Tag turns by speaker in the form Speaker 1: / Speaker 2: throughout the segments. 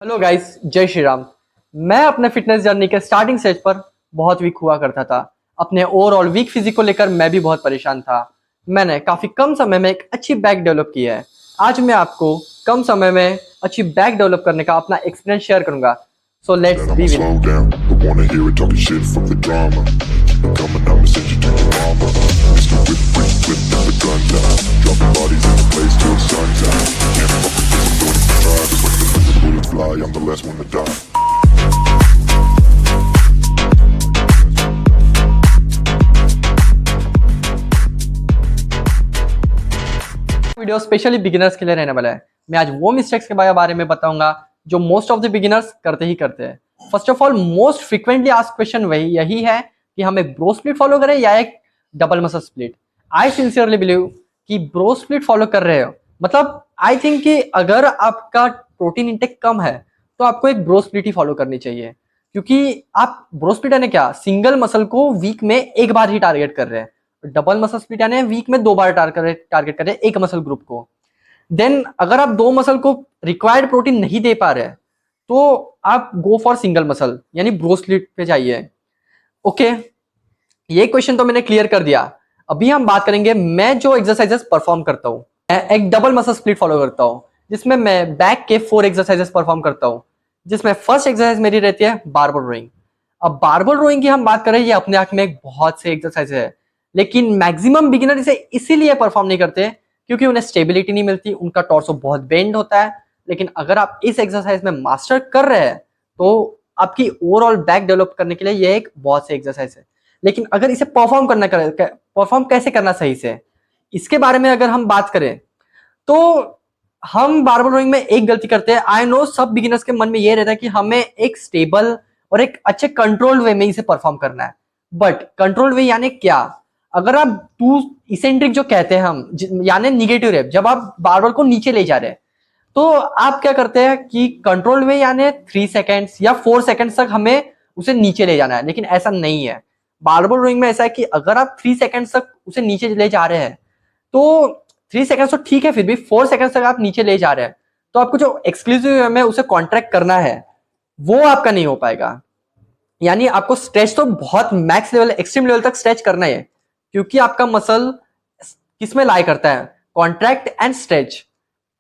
Speaker 1: Hello guys, जय श्री राम। मैं अपने फिटनेस जर्नी के स्टार्टिंग स्टेज पर बहुत वीक हुआ करता था। अपने ओवरऑल वीक फिजिक को लेकर मैं भी बहुत परेशान था। मैंने काफ़ी कम समय में एक अच्छी बैक डेवलप की है। आज मैं आपको कम समय में अच्छी बैक डेवलप करने का अपना एक्सपीरियंस शेयर करूंगा। So let's be
Speaker 2: Slow
Speaker 1: with.
Speaker 2: down, don't wanna hear it talking shit from the drama. Keep it coming, I'ma send you to your mama. Mr. Whip, whip, whip, with the guns out. Dropping bodies in the place till the sun's out. Can't fuck with this, I'm doing it for try. Just when the bullets fly, I'm the last one to die.
Speaker 1: Video specially beginners के लिए रहने वाला है। मैं आज वो mistakes के बारे में बताऊंगा जो मोस्ट ऑफ द बिगिनर्स करते ही करते हैं। First of all, most frequently asked question वही यही है कि हम एक ब्रो स्प्लिट फॉलो करें या एक double muscle split. I sincerely believe कि ब्रो स्प्लिट फॉलो कर रहे हो, मतलब आई थिंक कि अगर आपका प्रोटीन इंटेक कम है तो आपको एक ब्रो स्प्लिट ही फॉलो करनी चाहिए, क्योंकि आप ब्रो स्प्लिट यानी क्या, सिंगल मसल को वीक में एक बार ही टारगेट कर रहे हैं। डबल मसल स्प्लिट यानी वीक में 2 बार टारगेट कर रहे हैं एक मसल ग्रुप को। देन अगर आप 2 मसल को रिक्वायर्ड प्रोटीन नहीं दे पा रहे तो आप गो फॉर सिंगल मसल यानी ब्रो स्प्लिट पे जाइए। ओके, ये क्वेश्चन तो मैंने क्लियर कर दिया। अभी हम बात करेंगे मैं जो एक्सरसाइजेस परफॉर्म करता हूँ। मैं एक डबल मसल स्प्लिट फॉलो करता हूँ जिसमें मैं बैक के 4 एक्सरसाइजेस परफॉर्म करता हूँ, जिसमें फर्स्ट एक्सरसाइज मेरी रहती है बारबल रोइंग। अब बारबल रोइंग की हम बात करें, ये अपने आप में एक बहुत से एक्सरसाइज है, लेकिन मैक्सिमम बिगिनर इसे इसीलिए परफॉर्म नहीं करते क्योंकि उन्हें स्टेबिलिटी नहीं मिलती, उनका टॉर्सो बहुत बेंड होता है। लेकिन अगर आप इस एक्सरसाइज में मास्टर कर रहे हैं तो आपकी ओवरऑल बैक डेवलप करने के लिए ये एक बहुत से एक्सरसाइज है। लेकिन अगर इसे परफॉर्म कैसे करना सही से, इसके बारे में अगर हम बात करें तो हम बारबल रोइंग में एक गलती करते हैं। आई नो सब बिगिनर्स के मन में ये रहता है कि हमें एक स्टेबल और एक अच्छे कंट्रोल वे में इसे परफॉर्म करना है। बट कंट्रोल वे यानी क्या? अगर आप टू इसेंट्रिक जो कहते हैं हम, यानी निगेटिव रेप, जब आप बारबल को नीचे ले जा रहे हैं तो आप क्या करते हैं कि कंट्रोल वे यानी 3 सेकेंड्स या 4 सेकेंड्स तक हमें उसे नीचे ले जाना है। लेकिन ऐसा नहीं है। बारबल रोइंग में ऐसा है कि अगर आप 3 सेकेंड्स तक उसे नीचे ले जा रहे हैं तो 3 सेकेंड्स तो ठीक है, फिर भी 4 सेकेंड्स तक आप नीचे ले जा रहे हैं तो आपको जो एक्सक्लूसिव में उसे कॉन्ट्रैक्ट करना है वो आपका नहीं हो पाएगा। यानी आपको स्ट्रेच तो बहुत मैक्स लेवल, एक्सट्रीम लेवल तक स्ट्रेच करना है, क्योंकि आपका मसल किसमें लाई करता है, कॉन्ट्रैक्ट एंड स्ट्रेच।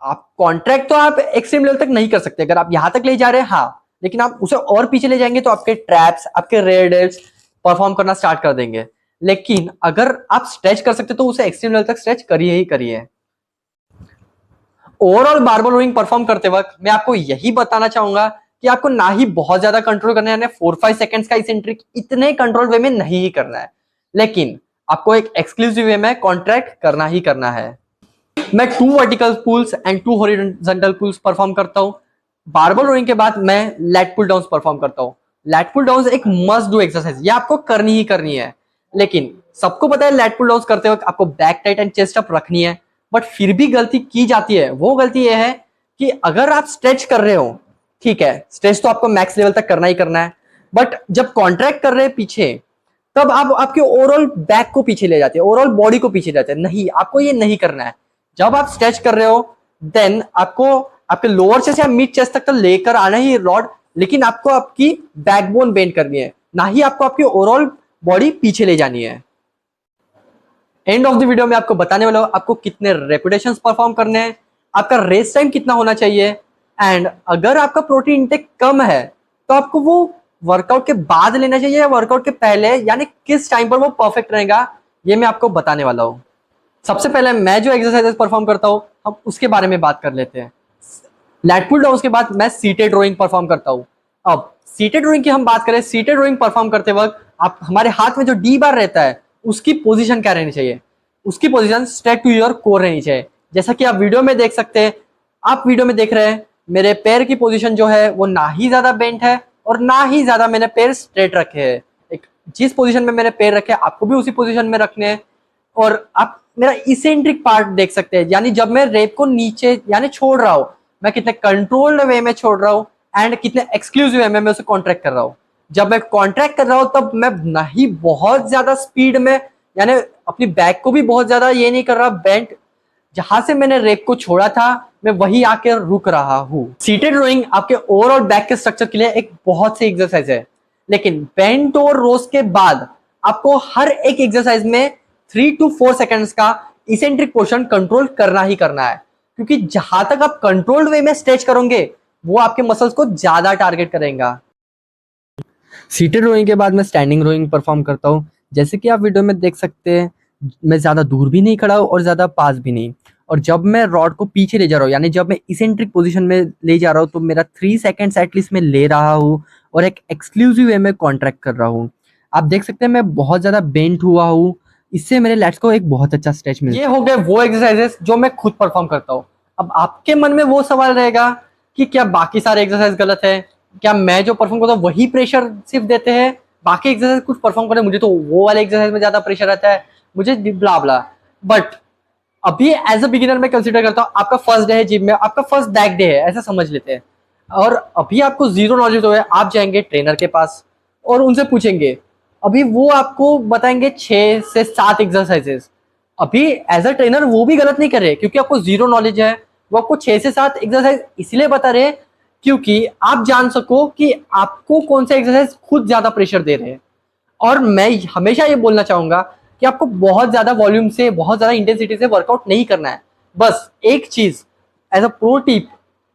Speaker 1: आप कॉन्ट्रैक्ट तो आप एक्सट्रीम लेवल तक नहीं कर सकते, अगर आप यहां तक ले जा रहे हैं हाँ, लेकिन आप उसे और पीछे ले जाएंगे तो आपके ट्रैप्स, आपके रेयर डेल्ट्स परफॉर्म करना स्टार्ट कर देंगे। लेकिन अगर आप स्ट्रेच कर सकते तो उसे एक्सट्रीम लेवल तक स्ट्रेच करिए ही करिए। ओवरऑल बारबल रोइंग परफॉर्म करते वक्त मैं आपको यही बताना चाहूंगा कि आपको ना ही बहुत ज्यादा कंट्रोल करना है, 4-5 सेकंड्स का इसेंट्रिक इतने कंट्रोल वे में नहीं ही करना है, लेकिन आपको एक एक्सक्लूसिव वे में कॉन्ट्रैक्ट करना ही करना है। मैं 2 vertical pulls and 2 horizontal pulls perform करता हूँ। बारबल रोइंग के बाद मैं लैट पुल डाउन परफॉर्म करता हूँ। लैट पुल डाउन एक मस्ट डू एक्सरसाइज, ये आपको करनी ही करनी है। लेकिन सबको पता है लैट पुल डाउन करते वक्त आपको back tight and chest up रखनी है, बट फिर भी गलती की जाती है। वो गलती ये है कि अगर आप स्ट्रेच कर रहे हो, ठीक है, स्ट्रेच तो आपको मैक्स लेवल तक करना ही करना है, बट जब कॉन्ट्रैक्ट कर रहे हैं पीछे तब आप आपके ओवरऑल बैक को पीछे ले जाते हैं, ओवरऑल बॉडी को पीछे जाते हैं। नहीं, आपको ये नहीं करना है। जब आप स्ट्रेच कर रहे हो देन आपको आपके लोअर चेस्ट या मिड चेस्ट तक तो लेकर आना ही रॉड, लेकिन आपको आपकी बैकबोन बेंड करनी है, ना ही आपको आपकी ओवरऑल बॉडी पीछे ले जानी है। एंड ऑफ द वीडियो में आपको बताने वाला हूं आपको कितने रेपिटेशंस परफॉर्म करने हैं, आपका रेस्ट टाइम कितना होना चाहिए, एंड अगर आपका प्रोटीन इंटेक कम है तो आपको वो वर्कआउट के बाद लेना चाहिए या वर्कआउट के पहले, यानी किस टाइम पर वो परफेक्ट रहेगा, ये मैं आपको बताने वाला हूँ। सबसे पहले मैं जो एक्सरसाइजेस परफॉर्म करता हूँ हम उसके बारे में बात कर लेते हैं। लैट पुल डाउन के बाद मैं सीटेड रोइंग परफॉर्म करता हूँ। अब सीटेड रोइंग की हम बात करें, सीटेड रोइंग परफॉर्म करते वक्त आप हमारे हाथ में जो डी बार रहता है उसकी पोजीशन क्या रहनी चाहिए, उसकी position straight to your core रहनी चाहिए। जैसा कि आप वीडियो में देख सकते हैं, आप वीडियो में देख रहे हैं मेरे पैर की पोजीशन जो है वो ना ही ज्यादा बेंट है और ना ही ज्यादा मैंने पैर स्ट्रेट रखे हैं। एक जिस पोजीशन में मैंने पैर रखे आपको भी उसी पोजीशन में रखने हैं। और आप मेरा इसेंट्रिक पार्ट देख सकते हैं, यानी जब मैं रेप को नीचे यानी छोड़ रहा हूँ मैं कितने कंट्रोल्ड वे में छोड़ रहा हूँ एंड कितने एक्सक्लूसिव वे में मैं उसे कॉन्ट्रैक्ट कर रहा हूँ। जब मैं कॉन्ट्रैक्ट कर रहा हूँ तब मैं ना ही बहुत ज्यादा स्पीड में, यानी अपनी बैक को भी बहुत ज्यादा ये नहीं कर रहा बेंट, जहां से मैंने रेप को छोड़ा था मैं वही आके रुक रहा हूँ। सीटेड रोइंग आपके ओवरऑल बैक के स्ट्रक्चर के लिए एक बहुत सी एक्सरसाइज है, लेकिन बेंट ओवर रोज के बाद आपको हर एक एक्सरसाइज में 3 to 4 सेकेंड्स का इसेंट्रिक पोर्शन कंट्रोल करना ही करना है, क्योंकि जहां तक आप कंट्रोल्ड वे में स्ट्रेच करोगे वो आपके मसल्स को ज्यादा टारगेट करेगा। सीटेड रोइंग के बाद मैं स्टैंडिंग रोइंग परफॉर्म करता हूँ। जैसे कि आप वीडियो में देख सकते हैं, मैं ज़्यादा दूर भी नहीं खड़ा हूँ और ज़्यादा पास भी नहीं। और जब मैं रॉड को पीछे ले जा रहा हूँ, यानी जब मैं इसेंट्रिक पोजीशन में ले जा रहा हूँ, तो मेरा 3 सेकेंड्स एटलीस्ट मैं ले रहा हूँ और एक एक्सक्लूसिव वे में कॉन्ट्रैक्ट कर रहा हूँ। आप देख सकते हैं मैं बहुत ज़्यादा बेंट हुआ हूँ, इससे मेरे लैट्स को एक बहुत अच्छा स्ट्रेच मिलता है। ये हो गए वो एक्सरसाइजेस जो मैं खुद परफॉर्म करता हूँ। अब आपके मन में वो सवाल रहेगा कि क्या बाकी सारे एक्सरसाइज गलत है, क्या मैं जो परफॉर्म करता हूँ वही प्रेशर सिर्फ देते हैं, बाकी एक्सरसाइज कुछ परफॉर्म करने मुझे तो वो वाले एक्सरसाइज में ज्यादा प्रेशर आता है, मुझे ब्ला ब्ला। बट अभी एज अ बिगिनर मैं कंसीडर करता हूँ आपका फर्स्ट डे है जिम में, आपका फर्स्ट बैक डे है ऐसा समझ लेते हैं, और अभी आपको जीरो नॉलेज हो है। आप जाएंगे ट्रेनर के पास और उनसे पूछेंगे, अभी वो आपको बताएंगे 6 से 7 एक्सरसाइजेस। अभी एज अ ट्रेनर वो भी गलत नहीं कर रहे क्योंकि आपको जीरो नॉलेज है, वो आपको 6 से 7 एक्सरसाइज इसलिए बता रहे हैं क्योंकि आप जान सको कि आपको कौन सा एक्सरसाइज खुद ज्यादा प्रेशर दे रहे हैं। और मैं हमेशा ये बोलना चाहूंगा कि आपको बहुत ज्यादा वॉल्यूम से, बहुत ज्यादा इंटेंसिटी से वर्कआउट नहीं करना है। बस एक चीज एज अ प्रो टिप,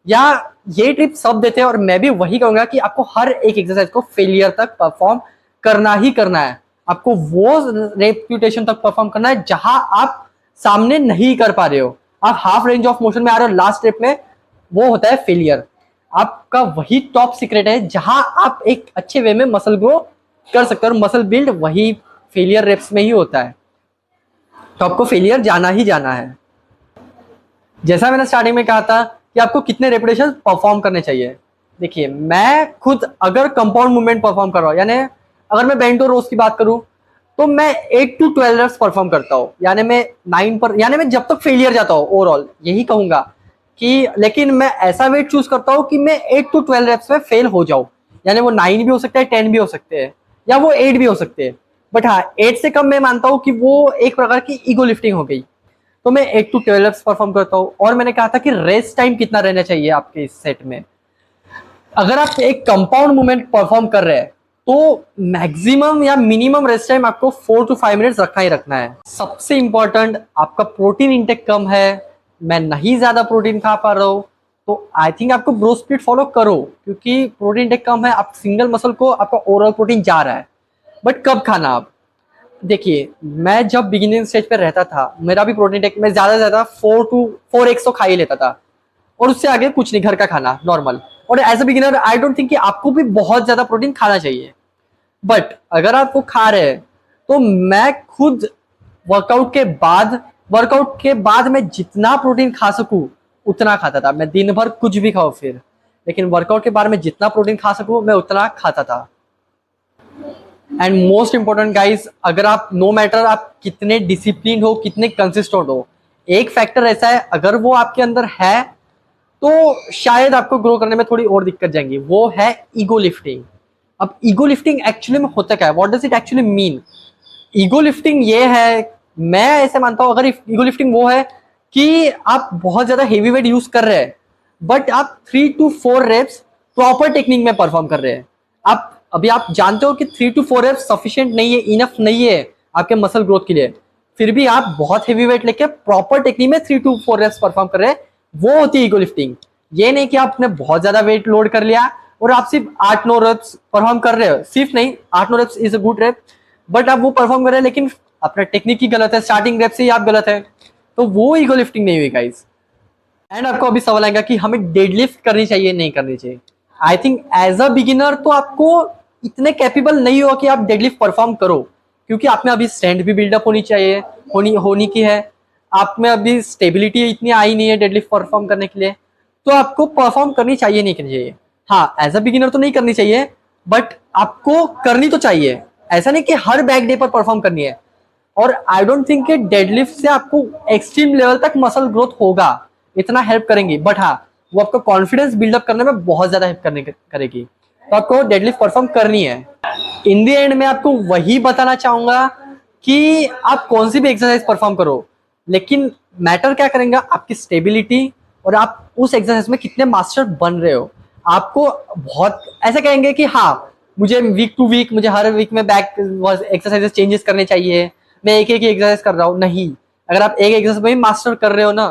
Speaker 1: या ये टिप सब देते हैं और मैं भी वही कहूंगा कि आपको हर एक एक्सरसाइज को फेलियर तक परफॉर्म करना ही करना है। आपको वो रेप्यूटेशन तक परफॉर्म करना है जहां आप सामने नहीं कर पा रहे हो, आप हाफ रेंज ऑफ मोशन में आ रहे हो, लास्ट स्टेप में वो होता है फेलियर। आपका वही टॉप सीक्रेट है जहां आप एक अच्छे वे में मसल ग्रो कर सकते हो, और मसल बिल्ड वही फेलियर रेप्स में ही होता है। तो आपको फेलियर जाना ही जाना है। जैसा मैंने स्टार्टिंग में कहा था कि आपको कितने रेपिटेशन परफॉर्म करने चाहिए। देखिए मैं खुद अगर कंपाउंड मूवमेंट परफॉर्म कर रहा हूँ, यानी अगर मैं बेंट और रोज की बात करूँ तो मैं 8 to 12 रेप्स परफॉर्म करता हूँ, यानी मैं 9 पर, यानी मैं जब तक फेलियर जाता हूँ ओवरऑल यही कहूंगा कि, लेकिन मैं ऐसा वेट चूज करता हूँ कि मैं 8 to 12 रेप्स में फेल हो जाऊँ, यानी वो 9 भी हो सकता है, 10 भी हो सकते हैं, या वो 8 भी हो सकते हैं। बट हाँ 8 से कम मैं मानता हूँ कि वो एक प्रकार की ईगो लिफ्टिंग हो गई। तो मैं 8 to 12 रेप्स परफॉर्म करता हूँ। और मैंने कहा था कि रेस्ट टाइम कितना रहना चाहिए आपके इस सेट में। अगर आप एक कंपाउंड मूवमेंट परफॉर्म कर रहे हैं तो मैक्सिमम या मिनिमम रेस्ट टाइम आपको 4 to 5 मिनट्स रखना ही रखना है। सबसे इंपॉर्टेंट, आपका प्रोटीन इंटेक कम है, मैं नहीं ज्यादा प्रोटीन खा पा रहा हूँ, तो आई थिंक आपको ब्रो स्प्लिट फॉलो करो, क्योंकि प्रोटीन इंटेक कम है, आप सिंगल मसल को आपका ओवरऑल प्रोटीन जा रहा है। बट कब खाना आप, देखिए मैं जब बिगिनिंग स्टेज पे रहता था मेरा भी प्रोटीन इंटेक, मैं ज्यादा से ज्यादा 4x तो खा ही लेता था, और उससे आगे कुछ नहीं, घर का खाना नॉर्मल। और as a beginner I don't think कि आपको भी बहुत ज्यादा प्रोटीन खाना चाहिए। बट अगर आपको खा रहे हैं तो मैं खुद वर्कआउट के बाद मैं जितना प्रोटीन खा सकूं उतना खाता था। मैं दिन भर कुछ भी खाऊं फिर, लेकिन वर्कआउट के बाद में जितना प्रोटीन खा सकूं मैं उतना खाता था। एंड मोस्ट इंपॉर्टेंट गाइस, अगर आप नो मैटर आप कितने डिसिप्लिन हो, कितने कंसिस्टेंट हो, एक फैक्टर ऐसा है अगर वो आपके अंदर है तो शायद आपको ग्रो करने में थोड़ी और दिक्कत जाएंगी, वो है ईगो लिफ्टिंग। अब ईगो लिफ्टिंग एक्चुअली में होता क्या है, what does it actually mean? Ego lifting ये है, मैं ऐसे मानता हूं, अगर ईगो लिफ्टिंग वो है कि आप बहुत ज्यादा हेवी वेट यूज कर रहे हैं बट आप 3 to 4 रेप्स प्रॉपर टेक्निक में परफॉर्म कर रहे हैं। आप जानते हो कि 3 to 4 रेप्स सफिशिएंट नहीं है, इनफ नहीं है आपके मसल ग्रोथ के लिए, फिर भी आप बहुत हेवी वेट लेके प्रॉपर टेक्निक में 3 to 4 रेप्स परफॉर्म कर रहे हैं, वो होती है ईगो लिफ्टिंग। ये नहीं कि आपने बहुत ज्यादा वेट लोड कर लिया और आप सिर्फ 8-9 रेप्स परफॉर्म कर रहे हो, सिर्फ नहीं, 8-9 reps is a good rep, but आप वो परफॉर्म कर रहे हैं लेकिन अपना टेक्निक ही गलत है, स्टार्टिंग रेप से ही आप गलत है, तो वो ईगो लिफ्टिंग नहीं हुई गाइस। एंड आपको अभी सवाल आएगा कि हमें डेडलिफ्ट करनी चाहिए नहीं करनी चाहिए। I think as a beginner तो आपको इतने कैपेबल नहीं हो कि आप डेडलिफ्ट परफॉर्म करो, क्योंकि आप में अभी स्ट्रेंथ भी बिल्डअप होनी चाहिए, होनी की है, आप में अभी स्टेबिलिटी इतनी आई नहीं है डेडलिफ्ट परफॉर्म करने के लिए, तो आपको परफॉर्म करनी चाहिए नहीं करनी चाहिए। हाँ एज अ बिगिनर तो नहीं करनी चाहिए, बट आपको करनी तो चाहिए। ऐसा नहीं कि हर बैक डे पर परफॉर्म करनी है। और आई डोंट थिंक कि डेडलिफ्ट से आपको एक्सट्रीम लेवल तक मसल ग्रोथ होगा, इतना हेल्प करेंगी, बट हाँ वो आपको कॉन्फिडेंस बिल्डअप करने में बहुत ज्यादा हेल्प करेगी। तो आपको डेडलिफ्ट परफॉर्म करनी है। इन द एंड में आपको वही बताना चाहूंगा कि आप कौन सी भी एक्सरसाइज परफॉर्म करो, लेकिन मैटर क्या करेंगे, आपकी स्टेबिलिटी और आप उस एक्सरसाइज में कितने मास्टर बन रहे हो। आपको बहुत ऐसे कहेंगे कि हाँ मुझे वीक टू वीक, मुझे हर वीक में बैक एक्सरसाइजेस चेंजेस करने चाहिए, मैं एक ही एक्सरसाइज कर रहा हूँ, नहीं। अगर आप एक एक्सरसाइज में भी मास्टर कर रहे हो ना,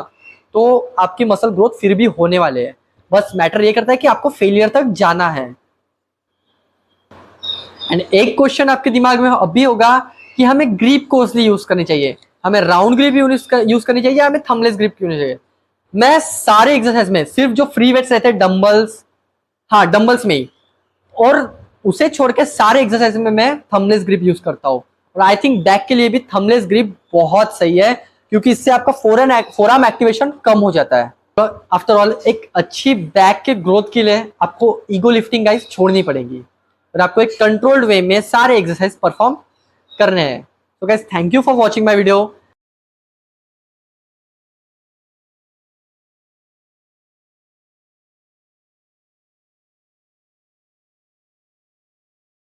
Speaker 1: तो आपकी मसल ग्रोथ फिर भी होने वाले है। बस मैटर ये करता है कि आपको फेलियर तक जाना है। एंड एक क्वेश्चन आपके दिमाग में अभी होगा कि हमें ग्रिप कोसली यूज करनी चाहिए, हमें राउंड ग्रिप यूज करनी चाहिए, हमें थंबलेस ग्रिप क्यों नहीं चाहिए। मैं सारे एक्सरसाइज में सिर्फ जो फ्री वेट्स रहते हैं डंबल्स, हाँ डंबल्स में ही, और उसे छोड़ के सारे एक्सरसाइज में मैं थंबलेस ग्रिप यूज करता हूँ। और आई थिंक बैक के लिए भी थंबलेस ग्रिप बहुत सही है, क्योंकि इससे आपका फोरआर्म एक्टिवेशन कम हो जाता है। तो आफ्टर ऑल एक अच्छी बैक के ग्रोथ के लिए आपको ईगो लिफ्टिंग गाइस छोड़नी पड़ेगी, और आपको एक कंट्रोल्ड वे में सारे एक्सरसाइज परफॉर्म करने हैं। तो guys thank you for watching my video.